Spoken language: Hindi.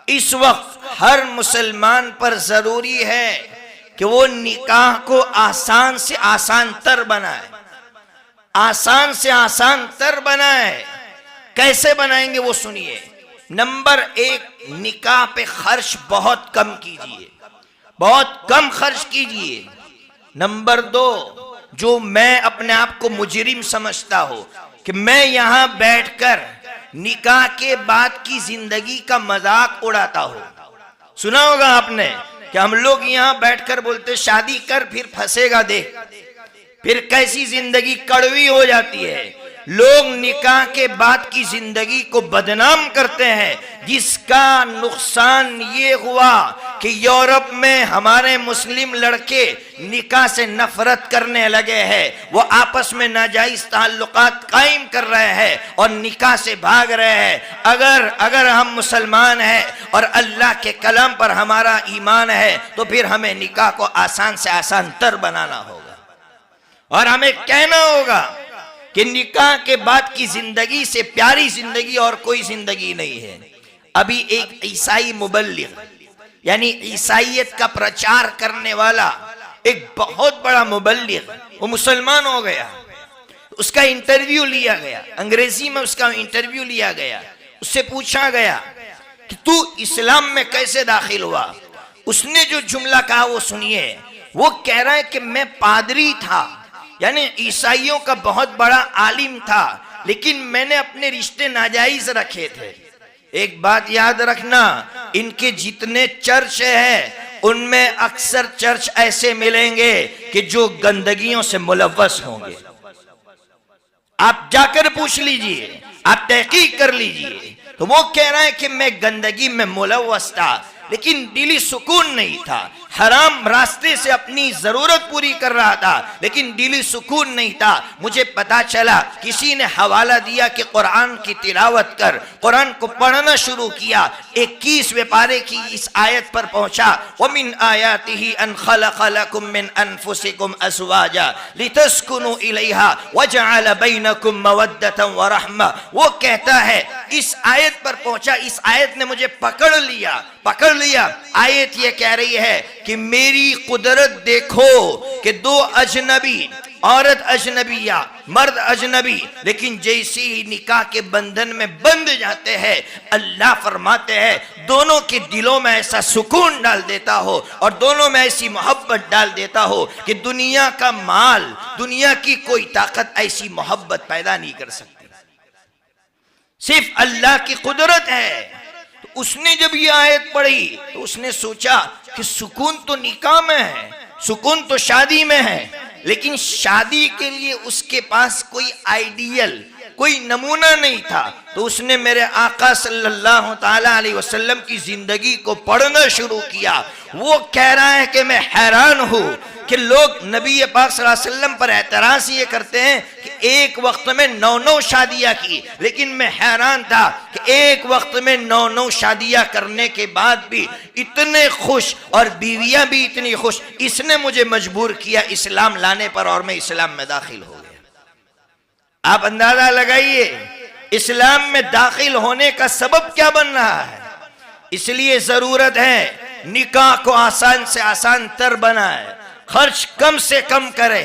इस वक्त हर मुसलमान पर जरूरी है कि वो निकाह को आसान से आसान तर बनाए, आसान से आसान तर बनाए। कैसे बनाएंगे वो सुनिए। नंबर 1, निकाह पे खर्च बहुत कम कीजिए, बहुत कम खर्च कीजिए। नंबर 2, जो मैं अपने आप को मुजरिम समझता हो कि मैं यहां बैठकर निकाह के बाद की जिंदगी का मजाक उड़ाता हो। सुना होगा आपने कि हम लोग यहां बैठकर बोलते शादी कर फिर फंसेगा देख, फिर कैसी जिंदगी कड़वी हो जाती है। लोग निकाह के बाद की जिंदगी को बदनाम करते हैं, जिसका नुकसान ये हुआ कि यूरोप में हमारे मुस्लिम लड़के निकाह से नफरत करने लगे हैं। वो आपस में नाजायज ताल्लुकात कायम कर रहे हैं और निकाह से भाग रहे हैं। अगर हम मुसलमान हैं और अल्लाह के कलाम पर हमारा ईमान है तो फिर हमें निकाह को आसान से आसान तर बनाना होगा और हमें कहना होगा कि निकाह के बाद की जिंदगी से प्यारी जिंदगी और कोई जिंदगी नहीं है। अभी एक ईसाई मुबल्लिग यानी ईसाइयत का प्रचार करने वाला एक बहुत बड़ा मुबल्लिग, वो मुसलमान हो गया। उसका इंटरव्यू लिया गया, अंग्रेजी में उसका इंटरव्यू लिया गया। उससे पूछा गया कि तू इस्लाम में कैसे दाखिल हुआ। उसने जो जुमला कहा वो सुनिए। वो कह रहा है कि मैं पादरी था, यानी ईसाइयों का बहुत बड़ा आलिम था, लेकिन मैंने अपने रिश्ते नाजायज रखे थे। एक बात याद रखना, इनके जितने चर्च हैं उनमें अक्सर चर्च ऐसे मिलेंगे कि जो गंदगियों से मुलव्वस होंगे। आप जाकर पूछ लीजिए, आप तहकीक कर लीजिए। तो वो कह रहा है कि मैं गंदगी में मुलव्वस था लेकिन दिली सुकून नहीं था। हराम रास्ते से अपनी जरूरत पूरी कर रहा था लेकिन दिली सुकून नहीं था। मुझे पता चला, किसी ने हवाला दिया कि कुरान की तिलावत कर। कुरान को पढ़ना शुरू किया। 21वें पारे की इस आयत पर पहुंचा, वमिन आयातिही अन खलक़ लकुम मिन अनफुसिकुम अज़वाजा लितस्कुनु इलैहा वजअल बैनकुम मवद्दतन व रहमा। वो कहता है, इस आयत पर पहुंचा, इस आयत ने मुझे पकड़ लिया। आयत ये कह रही है कि मेरी कुदरत देखो कि 2 अजनबी, औरत अजनबिया, मर्द अजनबी, लेकिन जैसे ही निकाह के बंधन में बंध जाते हैं, अल्लाह फरमाते हैं दोनों के दिलों में ऐसा सुकून डाल देता हो और दोनों में ऐसी मोहब्बत डाल देता हो कि दुनिया का माल, दुनिया की कोई ताकत ऐसी मोहब्बत पैदा नहीं कर सकती। सिर्फ अल्लाह की कुदरत है। तो उसने जब ये आयत पढ़ी तो उसने सोचा कि सुकून तो निकाह में है, सुकून तो शादी में है, लेकिन शादी के लिए उसके पास कोई आइडियल, कोई नमूना नहीं था। तो उसने मेरे आका सल्लल्लाहु ताला अलैहि वसल्लम की जिंदगी को पढ़ना शुरू किया। वो कह रहा है कि मैं हैरान हूं कि लोग नबी पाक सल्लल्लाहु अलैहि वसल्लम पर एतराज ये करते हैं कि एक वक्त में 9 शादियां की, लेकिन मैं हैरान था कि एक वक्त में 9 शादियां करने के बाद भी इतने खुश और बीवियां भी इतनी खुश। इसने मुझे मजबूर किया इस्लाम लाने पर और मैं इस्लाम में दाखिल हो गया। आप अंदाजा लगाइए इस्लाम में दाखिल होने का सबब क्या बन रहा है। इसलिए जरूरत है निकाह को आसान से आसान तर बनाए, खर्च कम से कम करे।